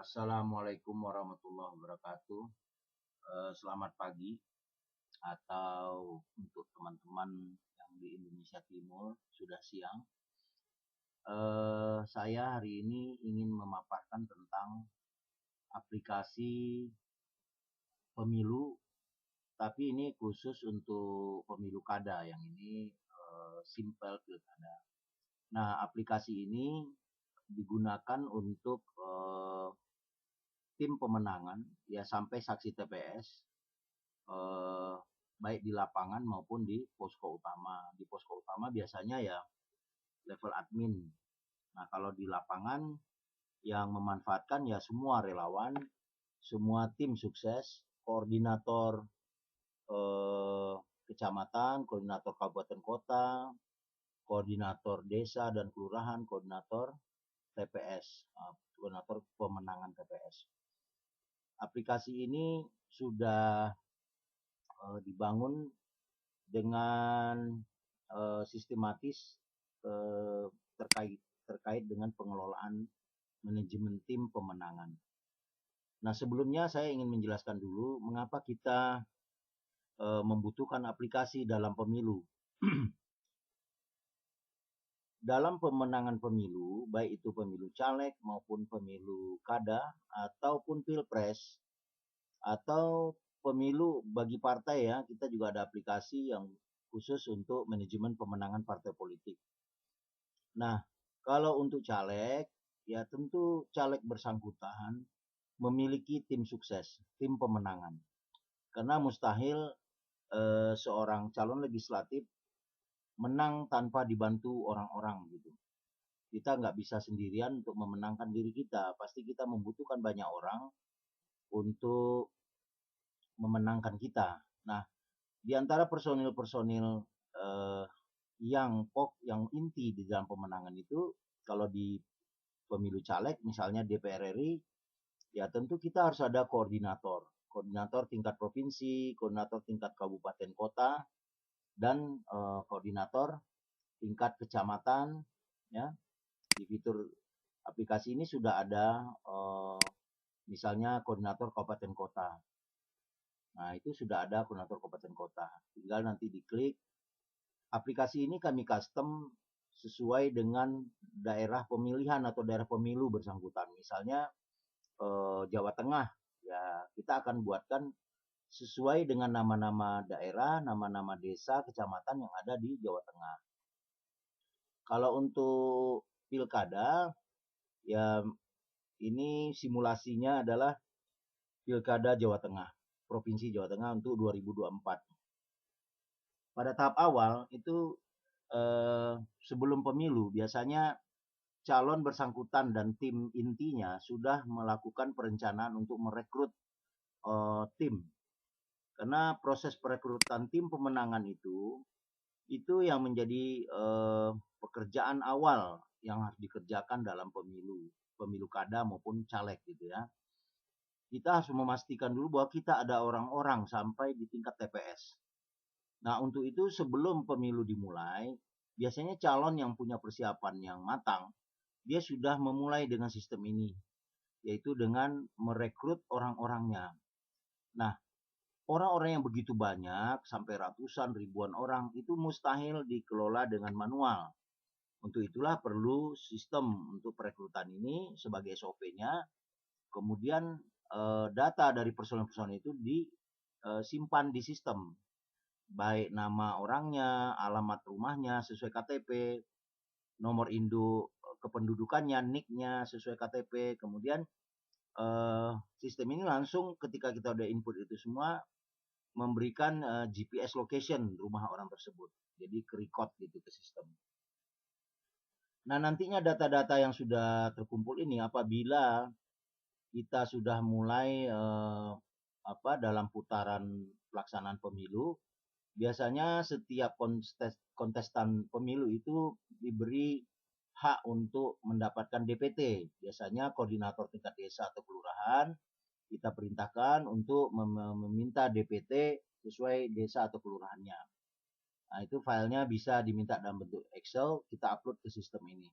Assalamualaikum warahmatullahi wabarakatuh. Selamat pagi atau untuk teman-teman yang di Indonesia Timur sudah siang. Saya hari ini ingin memaparkan tentang aplikasi pemilu, tapi ini khusus untuk pemilu kada, yang ini Simpel Pilkada. Nah, aplikasi ini digunakan untuk tim pemenangan ya sampai saksi TPS, baik di lapangan maupun di posko utama. Di posko utama biasanya ya level admin. Nah, kalau di lapangan yang memanfaatkan ya semua relawan, semua tim sukses, koordinator kecamatan, koordinator kabupaten kota, koordinator desa dan kelurahan, koordinator TPS, koordinator pemenangan TPS. Aplikasi ini sudah dibangun dengan sistematis terkait dengan pengelolaan manajemen tim pemenangan. Nah, sebelumnya saya ingin menjelaskan dulu mengapa kita membutuhkan aplikasi dalam pemilu. Dalam pemenangan pemilu, baik itu pemilu caleg maupun pemilu kada ataupun pilpres atau pemilu bagi partai ya, kita juga ada aplikasi yang khusus untuk manajemen pemenangan partai politik. Nah, kalau untuk caleg, ya tentu caleg bersangkutan memiliki tim sukses, tim pemenangan. Karena mustahil seorang calon legislatif menang tanpa dibantu orang-orang gitu. Kita nggak bisa sendirian untuk memenangkan diri kita. Pasti kita membutuhkan banyak orang untuk memenangkan kita. Nah, di antara personil-personil yang inti di dalam pemenangan itu, kalau di pemilu caleg misalnya DPR RI, ya tentu kita harus ada koordinator tingkat provinsi, koordinator tingkat kabupaten kota, dan koordinator tingkat kecamatan. Ya, di fitur aplikasi ini sudah ada misalnya koordinator kabupaten kota. Nah, itu sudah ada koordinator kabupaten kota. Tinggal nanti diklik. Aplikasi ini kami custom sesuai dengan daerah pemilihan atau daerah pemilu bersangkutan. Misalnya Jawa Tengah, ya kita akan buatkan sesuai dengan nama-nama daerah, nama-nama desa, kecamatan yang ada di Jawa Tengah. Kalau untuk pilkada, ya ini simulasinya adalah Pilkada Jawa Tengah, Provinsi Jawa Tengah untuk 2024. Pada tahap awal itu sebelum pemilu biasanya calon bersangkutan dan tim intinya sudah melakukan perencanaan untuk merekrut tim. Karena proses perekrutan tim pemenangan itu yang menjadi pekerjaan awal yang harus dikerjakan dalam pemilu kada maupun caleg gitu ya. Kita harus memastikan dulu bahwa kita ada orang-orang sampai di tingkat TPS. Nah, untuk itu sebelum pemilu dimulai, biasanya calon yang punya persiapan yang matang, dia sudah memulai dengan sistem ini, yaitu dengan merekrut orang-orangnya. Nah, orang-orang yang begitu banyak, sampai ratusan, ribuan orang, itu mustahil dikelola dengan manual. Untuk itulah perlu sistem untuk perekrutan ini sebagai SOP-nya. Kemudian data dari personel-personel itu disimpan di sistem. Baik nama orangnya, alamat rumahnya sesuai KTP, nomor induk kependudukannya, NIK-nya sesuai KTP. Kemudian sistem ini langsung ketika kita udah input itu semua memberikan GPS location rumah orang tersebut. Jadi ke-record gitu ke sistem. Nah, nantinya data-data yang sudah terkumpul ini apabila kita sudah mulai dalam putaran pelaksanaan pemilu, biasanya setiap kontestan pemilu itu diberi hak untuk mendapatkan DPT. Biasanya koordinator tingkat desa atau kelurahan kita perintahkan untuk meminta DPT sesuai desa atau kelurahannya. Nah, itu filenya bisa diminta dalam bentuk Excel, kita upload ke sistem ini.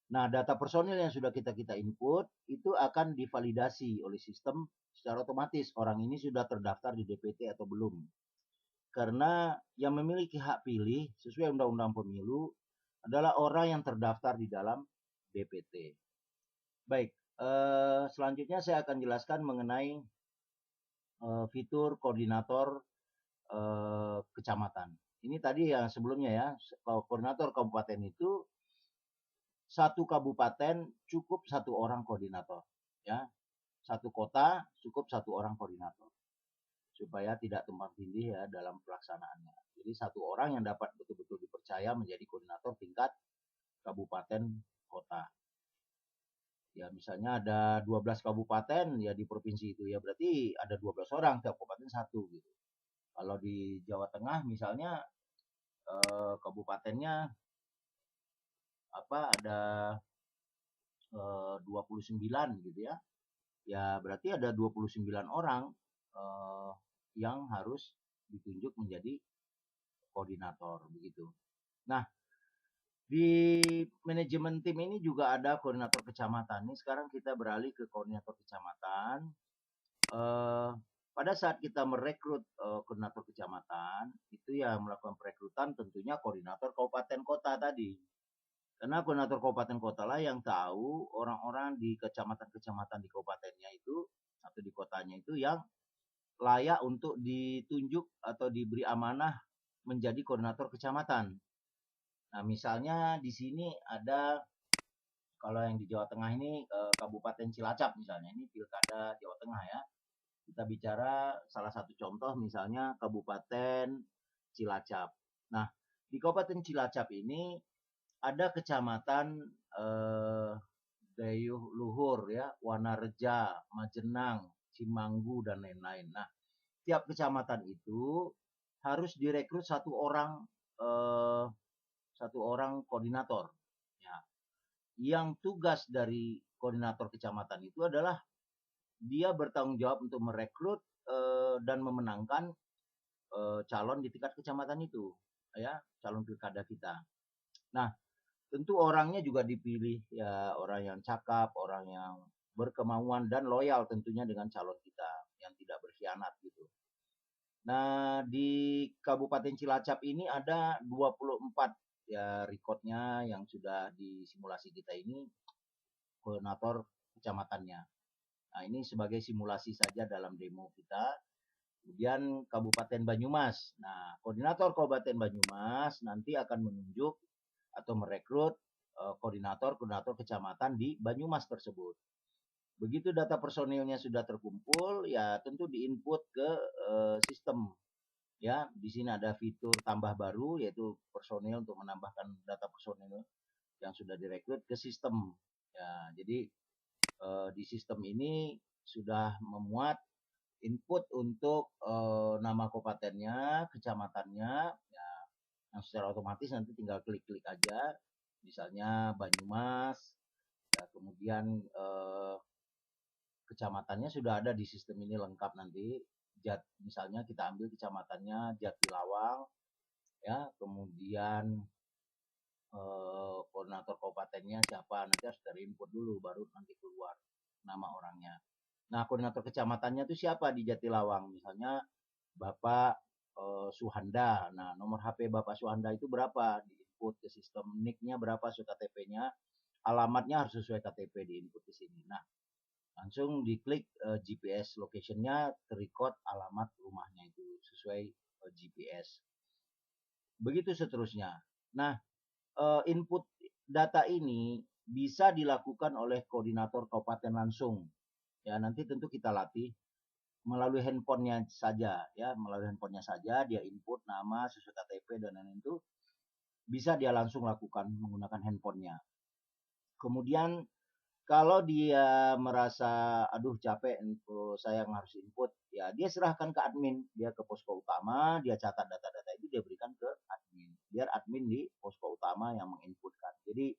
Nah, data personil yang sudah kita input itu akan divalidasi oleh sistem secara otomatis. Orang ini sudah terdaftar di DPT atau belum. Karena yang memiliki hak pilih sesuai Undang-Undang Pemilu adalah orang yang terdaftar di dalam DPT. Baik, selanjutnya saya akan jelaskan mengenai fitur koordinator kecamatan. Ini tadi yang sebelumnya ya, koordinator kabupaten itu satu kabupaten cukup satu orang koordinator, ya. Satu kota cukup satu orang koordinator, supaya tidak tumpang tindih ya dalam pelaksanaannya. Jadi satu orang yang dapat betul-betul dipercaya menjadi koordinator tingkat kabupaten kota. Ya misalnya ada 12 kabupaten ya di provinsi itu ya berarti ada 12 orang tiap kabupaten satu gitu. Kalau di Jawa Tengah misalnya kabupatennya ada 29 gitu ya. Ya berarti ada 29 orang yang harus ditunjuk menjadi koordinator begitu. Nah, di manajemen tim ini juga ada koordinator kecamatan. Ini sekarang kita beralih ke koordinator kecamatan. Pada saat kita merekrut koordinator kecamatan, itu ya melakukan perekrutan tentunya koordinator kabupaten kota tadi. Karena koordinator kabupaten kota lah yang tahu orang-orang di kecamatan-kecamatan di kabupatennya itu atau di kotanya itu yang layak untuk ditunjuk atau diberi amanah menjadi koordinator kecamatan. Nah, misalnya di sini ada kalau yang di Jawa Tengah ini Kabupaten Cilacap misalnya, ini pilkada Jawa Tengah ya. Kita bicara salah satu contoh misalnya Kabupaten Cilacap. Nah, di Kabupaten Cilacap ini ada kecamatan Dayuh Luhur ya, Wanareja, Majenang, Cimanggu dan lain-lain. Nah, tiap kecamatan itu harus direkrut satu orang koordinator. Ya. Yang tugas dari koordinator kecamatan itu adalah dia bertanggung jawab untuk merekrut dan memenangkan calon di tingkat kecamatan itu, ya calon pilkada kita. Nah, tentu orangnya juga dipilih ya orang yang cakap, orang yang berkemauan dan loyal tentunya dengan calon kita yang tidak berkhianat gitu. Nah, di Kabupaten Cilacap ini ada 24 ya recordnya yang sudah di simulasi kita ini koordinator kecamatannya. Nah, ini sebagai simulasi saja dalam demo kita. Kemudian Kabupaten Banyumas. Nah, koordinator Kabupaten Banyumas nanti akan menunjuk atau merekrut koordinator kecamatan di Banyumas tersebut. Begitu data personilnya sudah terkumpul, ya tentu diinput ke sistem. Ya, di sini ada fitur tambah baru yaitu personil untuk menambahkan data personil yang sudah direkrut ke sistem. Ya, jadi di sistem ini sudah memuat input untuk nama kabupatennya, kecamatannya, ya, yang secara otomatis nanti tinggal klik-klik aja, misalnya Banyumas, ya, kemudian kecamatannya sudah ada di sistem ini lengkap nanti. Misalnya kita ambil kecamatannya Jatilawang, ya, kemudian koordinator kabupatennya siapa nanti harus dari input dulu baru nanti keluar nama orangnya. Nah, koordinator kecamatannya itu siapa di Jatilawang? Misalnya Bapak Suhanda. Nah, nomor HP Bapak Suhanda itu berapa? Di input ke sistem, NIK-nya berapa, KTP-nya, alamatnya harus sesuai KTP di input ke sini. Nah, langsung diklik GPS location-nya, terrecord alamat rumahnya itu sesuai GPS. Begitu seterusnya. Nah, input data ini bisa dilakukan oleh koordinator kabupaten langsung. Ya, nanti tentu kita latih melalui handphonenya saja, ya, melalui handphonenya saja dia input nama, sesuai KTP dan lain-lain itu bisa dia langsung lakukan menggunakan handphonenya. Kemudian kalau dia merasa aduh capek saya harus input, ya dia serahkan ke admin, dia ke posko utama, dia catat data-data itu dia berikan ke admin, biar admin di posko utama yang menginputkan. Jadi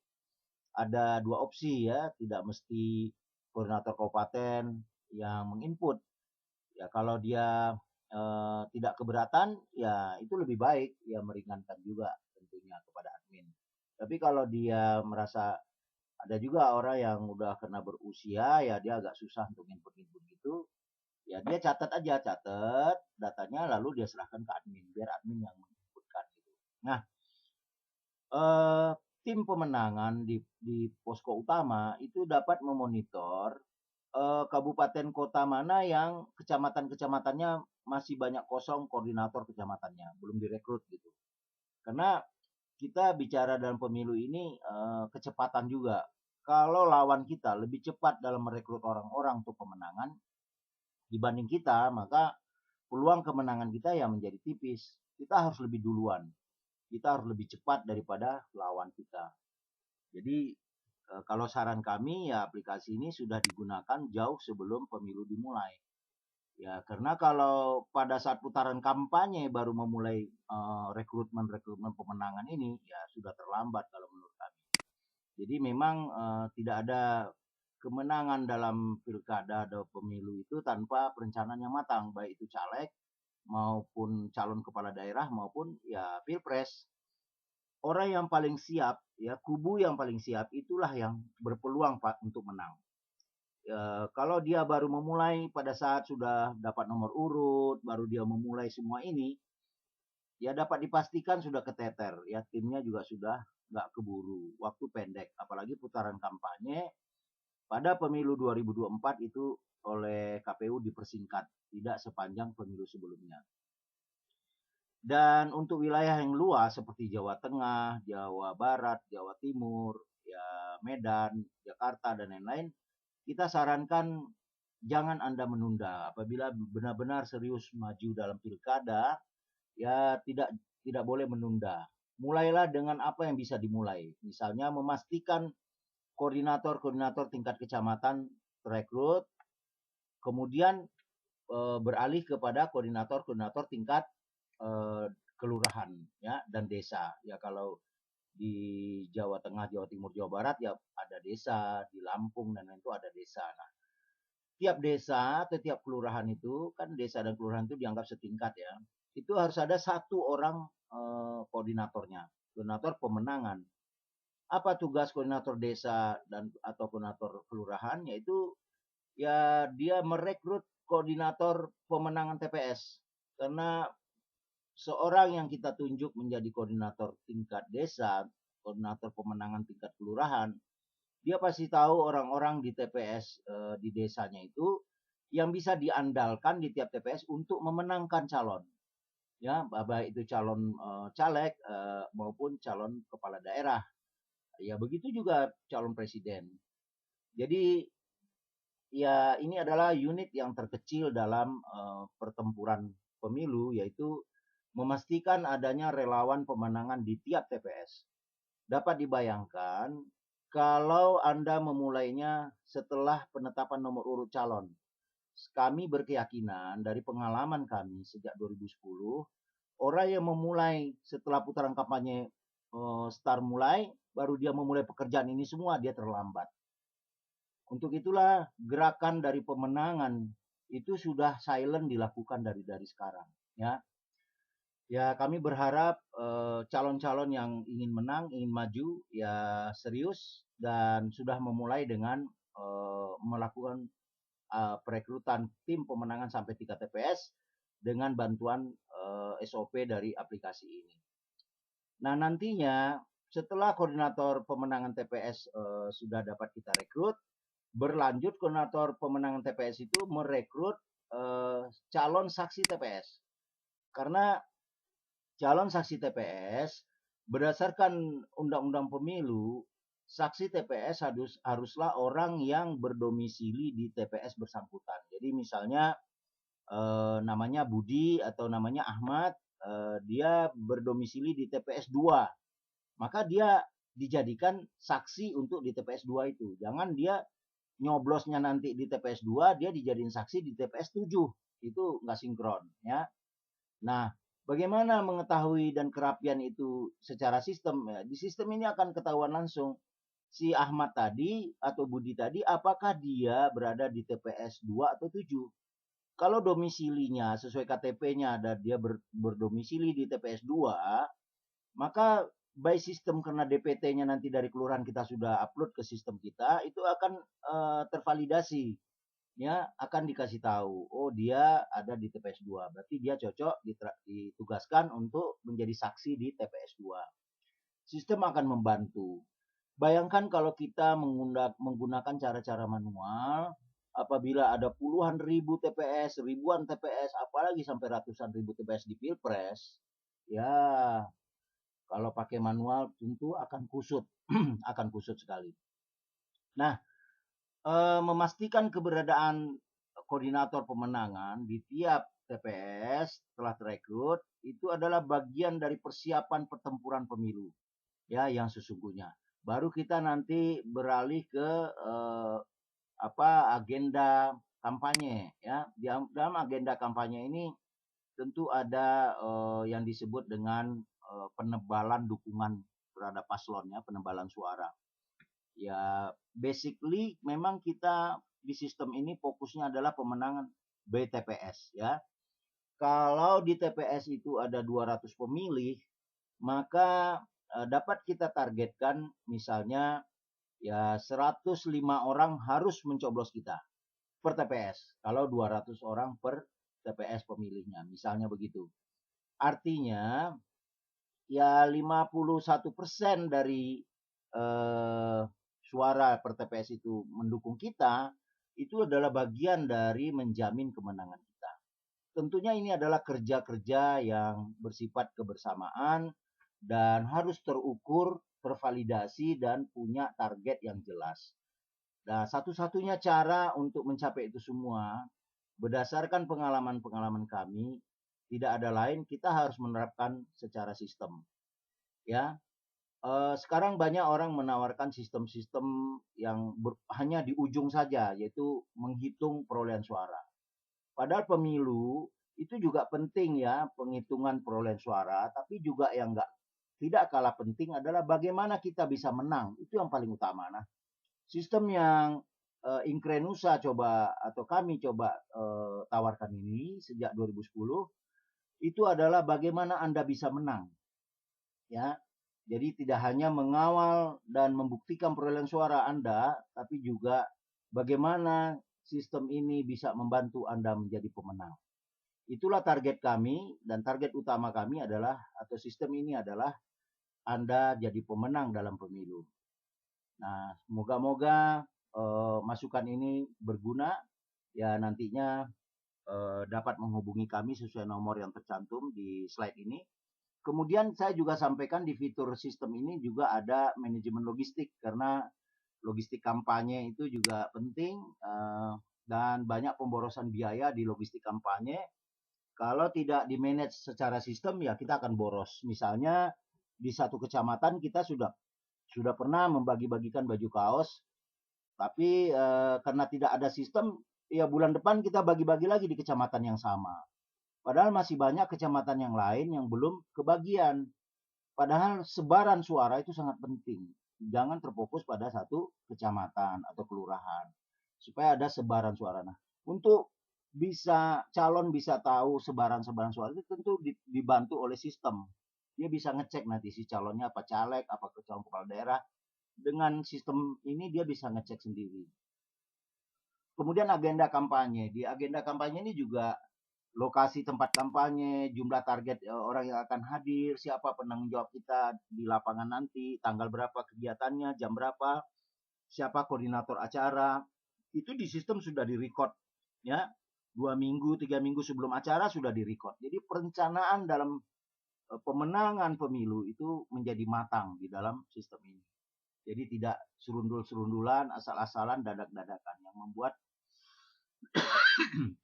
ada dua opsi ya, tidak mesti koordinator kabupaten yang menginput. Ya kalau dia tidak keberatan, ya itu lebih baik, ya meringankan juga tentunya kepada admin. Tapi kalau dia merasa Ada juga orang yang udah kena berusia, ya dia agak susah untuk input-input gitu. Ya dia catat aja, catat datanya lalu dia serahkan ke admin, biar admin yang menginputkan gitu. Nah, eh, tim pemenangan di posko utama itu dapat memonitor kabupaten kota mana yang kecamatan-kecamatannya masih banyak kosong koordinator kecamatannya, belum direkrut gitu. Karena kita bicara dalam pemilu ini kecepatan juga. Kalau lawan kita lebih cepat dalam merekrut orang-orang untuk pemenangan dibanding kita, maka peluang kemenangan kita ya menjadi tipis. Kita harus lebih duluan. Kita harus lebih cepat daripada lawan kita. Jadi kalau saran kami ya aplikasi ini sudah digunakan jauh sebelum pemilu dimulai. Ya, karena kalau pada saat putaran kampanye baru memulai rekrutmen pemenangan ini, ya sudah terlambat kalau menurut kami. Jadi memang tidak ada kemenangan dalam pilkada atau pemilu itu tanpa perencanaan yang matang, baik itu caleg maupun calon kepala daerah maupun ya pilpres. Orang yang paling siap, ya kubu yang paling siap itulah yang berpeluang Pak untuk menang. Kalau dia baru memulai pada saat sudah dapat nomor urut, baru dia memulai semua ini, ya dapat dipastikan sudah keteter. Ya timnya juga sudah nggak keburu, waktu pendek. Apalagi putaran kampanye pada pemilu 2024 itu oleh KPU dipersingkat, tidak sepanjang pemilu sebelumnya. Dan untuk wilayah yang luas seperti Jawa Tengah, Jawa Barat, Jawa Timur, ya Medan, Jakarta dan lain-lain, kita sarankan jangan Anda menunda. Apabila benar-benar serius maju dalam pilkada, ya tidak boleh menunda. Mulailah dengan apa yang bisa dimulai. Misalnya memastikan koordinator-koordinator tingkat kecamatan terekrut, kemudian beralih kepada koordinator-koordinator tingkat kelurahan ya dan desa. Ya kalau di Jawa Tengah, Jawa Timur, Jawa Barat ya ada desa, di Lampung dan lain itu ada desa. Nah, tiap desa atau tiap kelurahan itu kan desa dan kelurahan itu dianggap setingkat ya. Itu harus ada satu orang koordinatornya, koordinator pemenangan. Apa tugas koordinator desa dan atau koordinator kelurahan? Yaitu ya dia merekrut koordinator pemenangan TPS. Karena seorang yang kita tunjuk menjadi koordinator tingkat desa, koordinator pemenangan tingkat kelurahan, dia pasti tahu orang-orang di TPS di desanya itu yang bisa diandalkan di tiap TPS untuk memenangkan calon. Ya, baik itu calon caleg maupun calon kepala daerah. Ya, begitu juga calon presiden. Jadi ya ini adalah unit yang terkecil dalam pertempuran pemilu, yaitu memastikan adanya relawan pemenangan di tiap TPS. Dapat dibayangkan kalau Anda memulainya setelah penetapan nomor urut calon. Kami berkeyakinan dari pengalaman kami sejak 2010, orang yang memulai setelah putaran kampanye start mulai, baru dia memulai pekerjaan ini semua, dia terlambat. Untuk itulah gerakan dari pemenangan itu sudah silent dilakukan dari sekarang, ya. Ya kami berharap calon-calon yang ingin menang, ingin maju, ya serius dan sudah memulai dengan melakukan perekrutan tim pemenangan sampai 3 TPS dengan bantuan SOP dari aplikasi ini. Nah nantinya setelah koordinator pemenangan TPS sudah dapat kita rekrut, berlanjut koordinator pemenangan TPS itu merekrut calon saksi TPS. Karena calon saksi TPS berdasarkan Undang-Undang Pemilu, saksi TPS haruslah orang yang berdomisili di TPS bersangkutan. Jadi misalnya namanya Budi atau namanya Ahmad, dia berdomisili di TPS 2, maka dia dijadikan saksi untuk di TPS 2 itu. Jangan dia nyoblosnya nanti di TPS 2, dia dijadiin saksi di TPS 7. Itu nggak sinkron ya. Nah, bagaimana mengetahui dan kerapian itu secara sistem? Ya, di sistem ini akan ketahuan langsung si Ahmad tadi atau Budi tadi apakah dia berada di TPS 2 atau 7. Kalau domisilinya sesuai KTP-nya ada dia berdomisili di TPS 2, maka by sistem karena DPT-nya nanti dari kelurahan kita sudah upload ke sistem kita, itu akan tervalidasi, ya, akan dikasih tahu, oh dia ada di TPS 2, berarti dia cocok ditugaskan untuk menjadi saksi di TPS 2. Sistem akan membantu. Bayangkan kalau kita menggunakan cara-cara manual, apabila ada puluhan ribu TPS, ribuan TPS, apalagi sampai ratusan ribu TPS di Pilpres, ya kalau pakai manual tentu akan kusut, akan kusut sekali. Nah, memastikan keberadaan koordinator pemenangan di tiap TPS telah terekrut itu adalah bagian dari persiapan pertempuran pemilu, ya, yang sesungguhnya. Baru kita nanti beralih ke agenda kampanye, ya. Dalam agenda kampanye ini tentu ada yang disebut dengan penebalan dukungan terhadap paslon, ya, penebalan suara. Ya, basically memang kita di sistem ini fokusnya adalah pemenangan BTPS, ya. Kalau di TPS itu ada 200 pemilih, maka dapat kita targetkan misalnya ya 105 orang harus mencoblos kita per TPS. Kalau 200 orang per TPS pemilihnya, misalnya begitu. Artinya ya 51% dari suara per TPS itu mendukung kita, itu adalah bagian dari menjamin kemenangan kita. Tentunya ini adalah kerja-kerja yang bersifat kebersamaan dan harus terukur, tervalidasi, dan punya target yang jelas. Nah, satu-satunya cara untuk mencapai itu semua, berdasarkan pengalaman-pengalaman kami, tidak ada lain, kita harus menerapkan secara sistem. Ya, sekarang banyak orang menawarkan sistem-sistem yang hanya di ujung saja, yaitu menghitung perolehan suara. Padahal pemilu itu juga penting, ya, penghitungan perolehan suara, tapi juga yang tidak kalah penting adalah bagaimana kita bisa menang. Itu yang paling utama. Nah, sistem yang Inkrenusa coba atau kami coba tawarkan ini sejak 2010 itu adalah bagaimana Anda bisa menang, ya. Jadi tidak hanya mengawal dan membuktikan perolehan suara Anda, tapi juga bagaimana sistem ini bisa membantu Anda menjadi pemenang. Itulah target kami, dan target utama kami adalah, atau sistem ini adalah Anda jadi pemenang dalam pemilu. Nah, moga-moga masukan ini berguna, ya, nantinya dapat menghubungi kami sesuai nomor yang tercantum di slide ini. Kemudian saya juga sampaikan di fitur sistem ini juga ada manajemen logistik, karena logistik kampanye itu juga penting dan banyak pemborosan biaya di logistik kampanye. Kalau tidak di-manage secara sistem, ya kita akan boros. Misalnya di satu kecamatan kita sudah pernah membagi-bagikan baju kaos, tapi karena tidak ada sistem, ya bulan depan kita bagi-bagi lagi di kecamatan yang sama. Padahal masih banyak kecamatan yang lain yang belum kebagian. Padahal sebaran suara itu sangat penting. Jangan terfokus pada satu kecamatan atau kelurahan. Supaya ada sebaran suara. Nah, untuk calon bisa tahu sebaran-sebaran suara itu tentu dibantu oleh sistem. Dia bisa ngecek nanti si calonnya apa caleg, apa calon kepala daerah. Dengan sistem ini dia bisa ngecek sendiri. Kemudian agenda kampanye. Di agenda kampanye ini juga lokasi tempat kampanye, jumlah target orang yang akan hadir, siapa penanggung jawab kita di lapangan nanti, tanggal berapa kegiatannya, jam berapa, siapa koordinator acara, itu di sistem sudah direcord, ya, 2 minggu, 3 minggu sebelum acara sudah direcord. Jadi perencanaan dalam pemenangan pemilu itu menjadi matang di dalam sistem ini. Jadi tidak serundul-serundulan, asal-asalan, dadak-dadakan yang membuat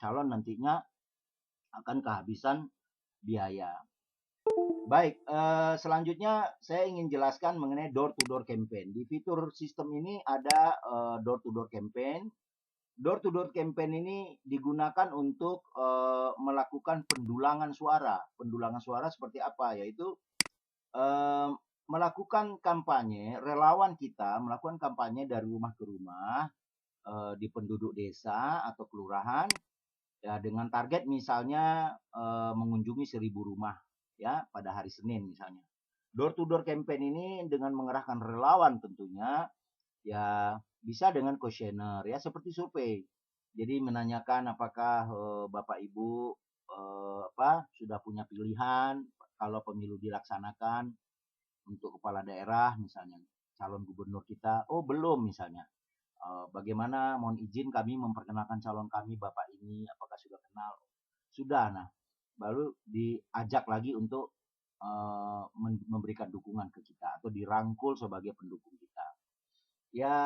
calon nantinya akan kehabisan biaya. Baik, selanjutnya saya ingin jelaskan mengenai door-to-door campaign. Di fitur sistem ini ada door-to-door campaign. Door-to-door campaign ini digunakan untuk melakukan pendulangan suara. Pendulangan suara seperti apa? Yaitu melakukan kampanye, relawan kita melakukan kampanye dari rumah ke rumah di penduduk desa atau kelurahan, ya, dengan target misalnya mengunjungi 1.000 rumah, ya, pada hari Senin misalnya. Door to door campaign ini dengan mengerahkan relawan tentunya, ya bisa dengan kuesioner ya seperti survei. Jadi menanyakan apakah Bapak Ibu sudah punya pilihan kalau pemilu dilaksanakan untuk kepala daerah misalnya calon gubernur kita. Oh belum misalnya. Bagaimana mohon izin kami memperkenalkan calon kami Bapak ini apakah sudah kenal? Sudah. Nah, baru diajak lagi untuk memberikan dukungan ke kita atau dirangkul sebagai pendukung kita. Ya,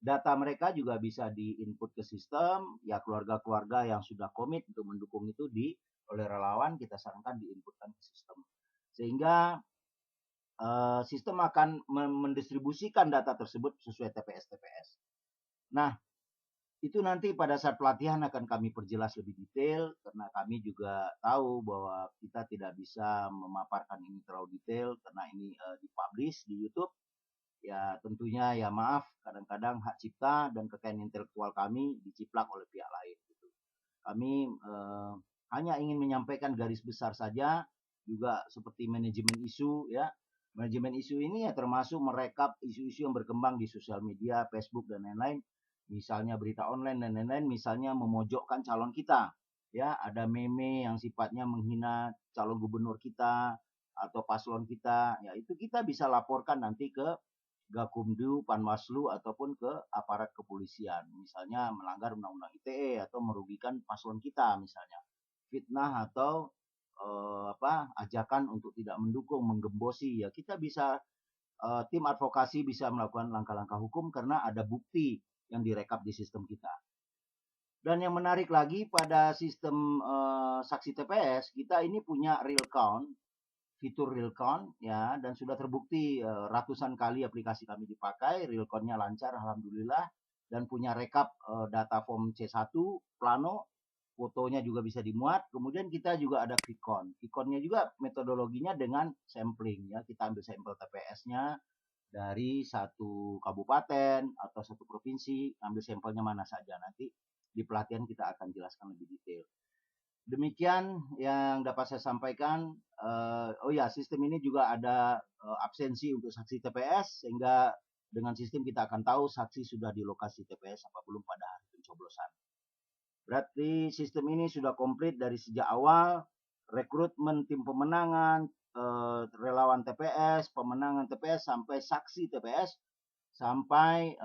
data mereka juga bisa diinput ke sistem, ya keluarga-keluarga yang sudah komit untuk mendukung itu oleh relawan kita sarankan diinputkan ke sistem. Sehingga sistem akan mendistribusikan data tersebut sesuai TPS-TPS. Nah, itu nanti pada saat pelatihan akan kami perjelas lebih detail karena kami juga tahu bahwa kita tidak bisa memaparkan ini terlalu detail karena ini dipublish di YouTube. Ya tentunya ya maaf kadang-kadang hak cipta dan kekayaan intelektual kami diciplak oleh pihak lain. Gitu. Kami hanya ingin menyampaikan garis besar saja, juga seperti manajemen isu ya. Manajemen isu ini ya termasuk merekap isu-isu yang berkembang di sosial media, Facebook dan lain-lain. Misalnya berita online dan lain-lain, misalnya memojokkan calon kita. Ya, ada meme yang sifatnya menghina calon gubernur kita atau paslon kita. Ya, itu kita bisa laporkan nanti ke Gakumdu, Panwaslu ataupun ke aparat kepolisian. Misalnya melanggar undang-undang ITE atau merugikan paslon kita misalnya. Fitnah atau ajakan untuk tidak mendukung, menggembosi ya kita bisa tim advokasi bisa melakukan langkah-langkah hukum karena ada bukti yang direkap di sistem kita. Dan yang menarik lagi pada sistem saksi TPS kita ini punya real count, fitur real count ya dan sudah terbukti ratusan kali aplikasi kami dipakai, real count-nya lancar alhamdulillah dan punya rekap data form C1 plano, fotonya juga bisa dimuat. Kemudian kita juga ada quick count. Quick count-nya juga metodologinya dengan sampling ya. Kita ambil sampel TPS-nya dari satu kabupaten atau satu provinsi, ambil sampelnya mana saja nanti di pelatihan kita akan jelaskan lebih detail. Demikian yang dapat saya sampaikan. Oh ya, sistem ini juga ada absensi untuk saksi TPS sehingga dengan sistem kita akan tahu saksi sudah di lokasi TPS apa belum pada hari pencoblosan. Berarti sistem ini sudah komplit dari sejak awal, rekrutmen tim pemenangan, relawan TPS, pemenangan TPS sampai saksi TPS, sampai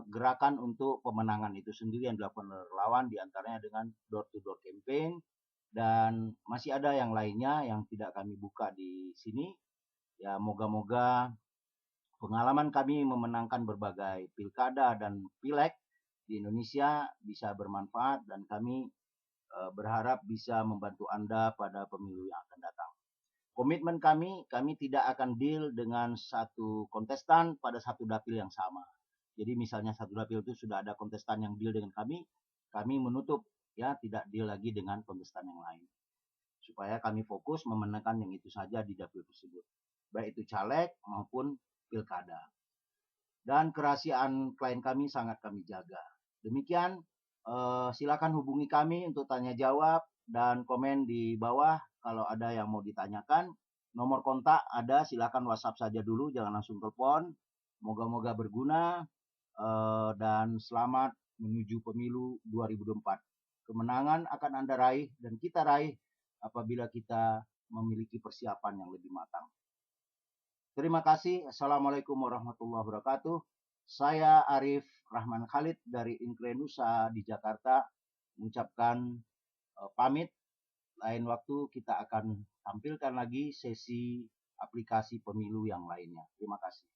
gerakan untuk pemenangan itu sendiri yang dilakukan oleh relawan diantaranya dengan door to door campaign dan masih ada yang lainnya yang tidak kami buka di sini. Ya moga-moga pengalaman kami memenangkan berbagai pilkada dan pileg di Indonesia bisa bermanfaat dan kami berharap bisa membantu Anda pada pemilu yang akan datang. Komitmen kami tidak akan deal dengan satu kontestan pada satu dapil yang sama. Jadi misalnya satu dapil itu sudah ada kontestan yang deal dengan kami menutup ya tidak deal lagi dengan kontestan yang lain. Supaya kami fokus memenangkan yang itu saja di dapil tersebut. Baik itu caleg maupun pilkada. Dan kerahasiaan klien kami sangat kami jaga. Demikian, silakan hubungi kami untuk tanya jawab dan komen di bawah kalau ada yang mau ditanyakan. Nomor kontak ada, silakan WhatsApp saja dulu, jangan langsung telepon. Moga-moga berguna dan selamat menuju pemilu 2024. Kemenangan akan Anda raih dan kita raih apabila kita memiliki persiapan yang lebih matang. Terima kasih. Assalamualaikum warahmatullahi wabarakatuh. Saya Arif Rahman Khalid dari Inkrenusa di Jakarta mengucapkan pamit. Lain waktu kita akan tampilkan lagi sesi aplikasi pemilu yang lainnya. Terima kasih.